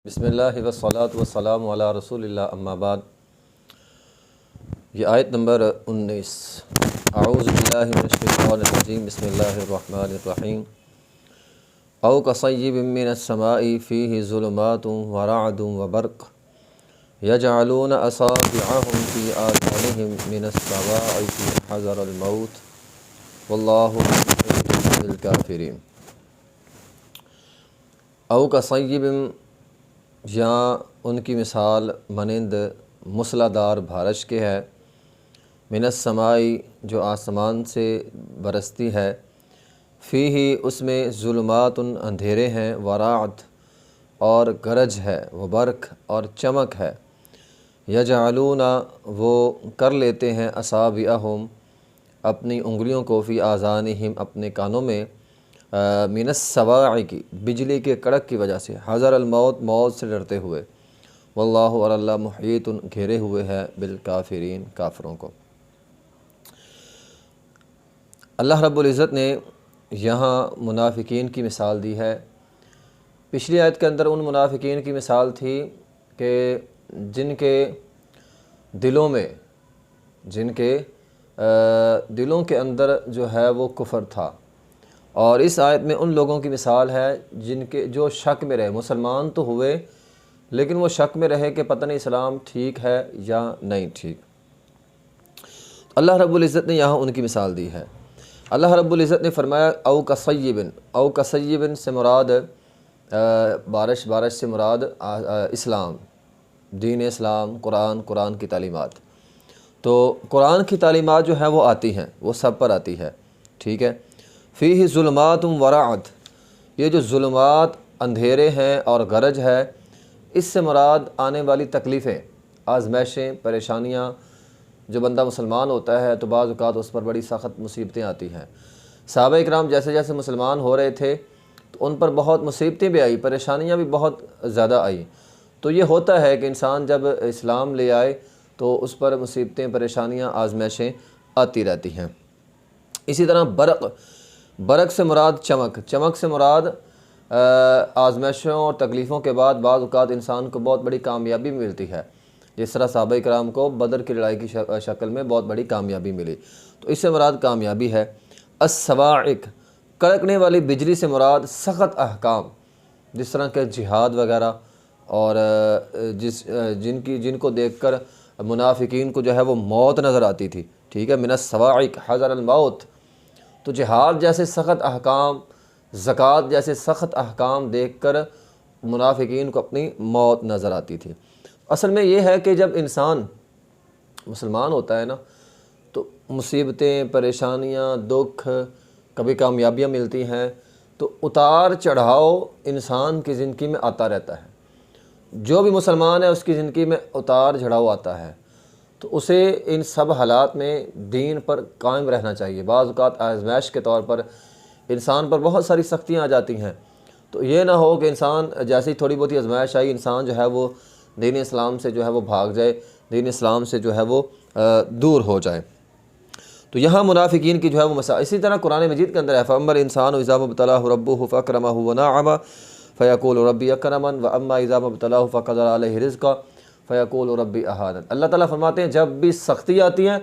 بسم اللہ والصلاۃ والسلام علی رسول اللہ اما بعد۔ یہ آیت نمبر 19۔ اعوذ باللہ من الشیطان الرجیم، بسم اللہ الرحمن الرحیم۔ او کصیب من السماء فیہ ظلمات ورعد وبرق یجعلون اصابعهم فی آذانہم من الصواعق حذر الموت واللہ محیط بالکافرین۔ او کصیب، یہاں ان کی مثال مانند موسلا دار بارش کے ہے، من السماء جو آسمان سے برستی ہے، فیہ اس میں ظلمات اندھیرے ہیں، ورعد اور گرج ہے، وبرق اور چمک ہے، یجعلون وہ کر لیتے ہیں، اصابعہم اپنی انگلیوں کو، فی آذانہم اپنے کانوں میں، من الصواعق بجلی کے کڑک کی وجہ سے، حذر الموت موت سے ڈرتے ہوئے، واللہ اور اللہ محیط گھیرے ہوئے ہے بالکافرین کافروں کو۔ اللہ رب العزت نے یہاں منافقین کی مثال دی ہے۔ پچھلی آیت کے اندر ان منافقین کی مثال تھی کہ جن کے دلوں کے اندر جو ہے وہ کفر تھا، اور اس آیت میں ان لوگوں کی مثال ہے جو شک میں رہے، مسلمان تو ہوئے لیکن وہ شک میں رہے کہ پتہ نہیں اسلام ٹھیک ہے یا نہیں ٹھیک۔ اللہ رب العزت نے یہاں ان کی مثال دی ہے۔ اللہ رب العزت نے فرمایا او کصیب سے مراد بارش سے مراد اسلام، دین اسلام، قرآن کی تعلیمات۔ تو قرآن کی تعلیمات جو ہے وہ آتی ہیں، وہ سب پر آتی ہے، ٹھیک ہے۔ فیہ ظلمات ورعد، یہ جو ظلمات اندھیرے ہیں اور گرج ہے، اس سے مراد آنے والی تکلیفیں، آزمائشیں، پریشانیاں۔ جو بندہ مسلمان ہوتا ہے تو بعض اوقات اس پر بڑی سخت مصیبتیں آتی ہیں۔ صحابہ اکرام جیسے جیسے مسلمان ہو رہے تھے تو ان پر بہت مصیبتیں بھی آئی، پریشانیاں بھی بہت زیادہ آئیں۔ تو یہ ہوتا ہے کہ انسان جب اسلام لے آئے تو اس پر مصیبتیں، پریشانیاں، آزمائشیں آتی رہتی ہیں۔ اسی طرح برق سے مراد چمک سے مراد آزمائشوں اور تکلیفوں کے بعد بعض اوقات انسان کو بہت بڑی کامیابی ملتی ہے، جس طرح صحابہ کرام کو بدر کی لڑائی کی شکل میں بہت بڑی کامیابی ملی، تو اس سے مراد کامیابی ہے۔ الصواعق، کڑکنے والی بجلی سے مراد سخت احکام، جس طرح کہ جہاد وغیرہ، اور جن کو دیکھ کر منافقین کو جو ہے وہ موت نظر آتی تھی، ٹھیک ہے۔ من الصواعق حذر الموت، تو جہاد جیسے سخت احکام، زکوٰۃ جیسے سخت احکام دیکھ کر منافقین کو اپنی موت نظر آتی تھی۔ اصل میں یہ ہے کہ جب انسان مسلمان ہوتا ہے نا تو مصیبتیں، پریشانیاں، دکھ، کبھی کامیابیاں ملتی ہیں، تو اتار چڑھاؤ انسان کی زندگی میں آتا رہتا ہے۔ جو بھی مسلمان ہے اس کی زندگی میں اتار چڑھاؤ آتا ہے، تو اسے ان سب حالات میں دین پر قائم رہنا چاہیے۔ بعض اوقات آزمائش کے طور پر انسان پر بہت ساری سختیاں آ جاتی ہیں، تو یہ نہ ہو کہ انسان جیسی تھوڑی بہت آزمائش آئی، انسان جو ہے وہ دین اسلام سے جو ہے وہ بھاگ جائے، دین اسلام سے جو ہے وہ دور ہو جائے۔ تو یہاں منافقین کی جو ہے وہ مثال اسی طرح قرآن مجید کے اندر ہے، فَأَمَّا الْإِنسَانُ إِذَا مَا ابْتَلَاهُ رَبُّهُ فَأَكْرَمَهُ وَنَعَّمَهُ فَيَقُولُ رَبِّي أَكْرَمَنِ وَأَمَّا إِذَا مَا ابْتَلَاهُ فَقَدَرَ عَلَيْهِ رِزْقَهُ فَيَقُولُ رَبِّي أَهَانَنِ۔ اللہ تعالیٰ فرماتے ہیں جب بھی سختی آتی ہیں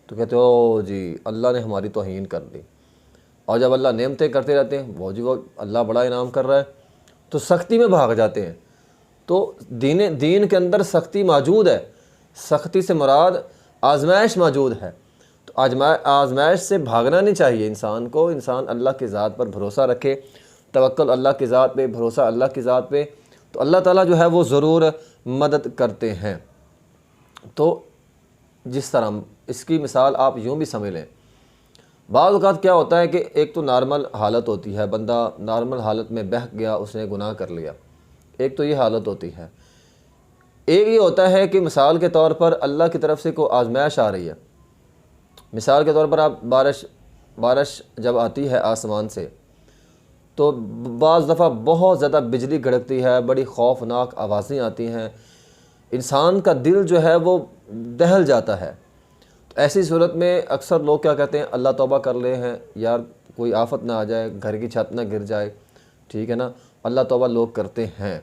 تو کہتے ہو جی اللہ نے ہماری توہین کر دی، اور جب اللہ نعمتیں کرتے رہتے ہیں وہ اللہ بڑا انعام کر رہا ہے تو سختی میں بھاگ جاتے ہیں۔ تو دین کے اندر سختی موجود ہے، سختی سے مراد آزمائش موجود ہے، تو آزمائش سے بھاگنا نہیں چاہیے انسان کو۔ انسان اللہ کی ذات پر بھروسہ رکھے، توکل اللہ کی ذات پہ، بھروسہ اللہ کی ذات پہ، تو اللہ تعالیٰ جو ہے وہ ضرور مدد کرتے ہیں۔ تو جس طرح اس کی مثال آپ یوں بھی سمجھ لیں، بعض اوقات کیا ہوتا ہے کہ ایک تو نارمل حالت ہوتی ہے، بندہ نارمل حالت میں بہہ گیا، اس نے گناہ کر لیا، ایک تو یہ حالت ہوتی ہے۔ ایک یہ ہوتا ہے کہ مثال کے طور پر اللہ کی طرف سے کوئی آزمائش آ رہی ہے، مثال کے طور پر آپ بارش جب آتی ہے آسمان سے تو بعض دفعہ بہت زیادہ بجلی گڑکتی ہے، بڑی خوفناک آوازیں آتی ہیں، انسان کا دل جو ہے وہ دہل جاتا ہے۔ تو ایسی صورت میں اکثر لوگ کیا کہتے ہیں، اللہ توبہ کر لے ہیں یار، کوئی آفت نہ آ جائے، گھر کی چھت نہ گر جائے، ٹھیک ہے نا، اللہ توبہ لوگ کرتے ہیں۔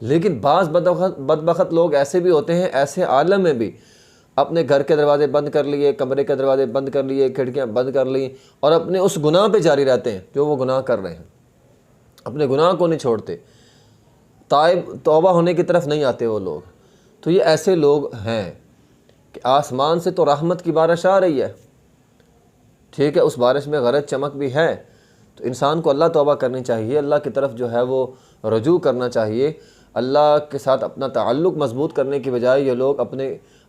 لیکن بعض بدبخت لوگ ایسے بھی ہوتے ہیں، ایسے عالم میں بھی اپنے گھر کے دروازے بند کر لیے، کمرے کے دروازے بند کر لیے، کھڑکیاں بند کر لیں، اور اپنے اس گناہ پہ جاری رہتے ہیں جو وہ گناہ کر رہے ہیں، اپنے گناہ کو نہیں چھوڑتے، توبہ ہونے کی طرف نہیں آتے وہ لوگ۔ تو یہ ایسے لوگ ہیں کہ آسمان سے تو رحمت کی بارش آ رہی ہے، ٹھیک ہے، اس بارش میں غرض چمک بھی ہے، تو انسان کو اللہ توبہ کرنی چاہیے، اللہ کی طرف جو ہے وہ رجوع کرنا چاہیے، اللہ کے ساتھ اپنا تعلق مضبوط کرنے کی بجائے یہ لوگ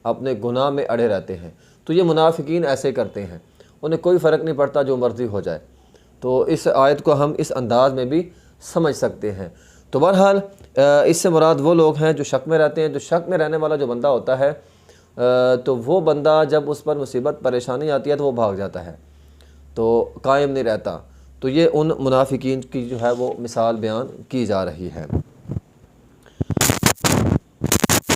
اپنے گناہ میں اڑے رہتے ہیں۔ تو یہ منافقین ایسے کرتے ہیں، انہیں کوئی فرق نہیں پڑتا، جو مرضی ہو جائے۔ تو اس آیت کو ہم اس انداز میں بھی سمجھ سکتے ہیں۔ تو بہرحال اس سے مراد وہ لوگ ہیں جو شک میں رہتے ہیں۔ جو شک میں رہنے والا جو بندہ ہوتا ہے تو وہ بندہ جب اس پر مصیبت پریشانی آتی ہے تو وہ بھاگ جاتا ہے، تو قائم نہیں رہتا۔ تو یہ ان منافقین کی جو ہے وہ مثال بیان کی جا رہی ہے۔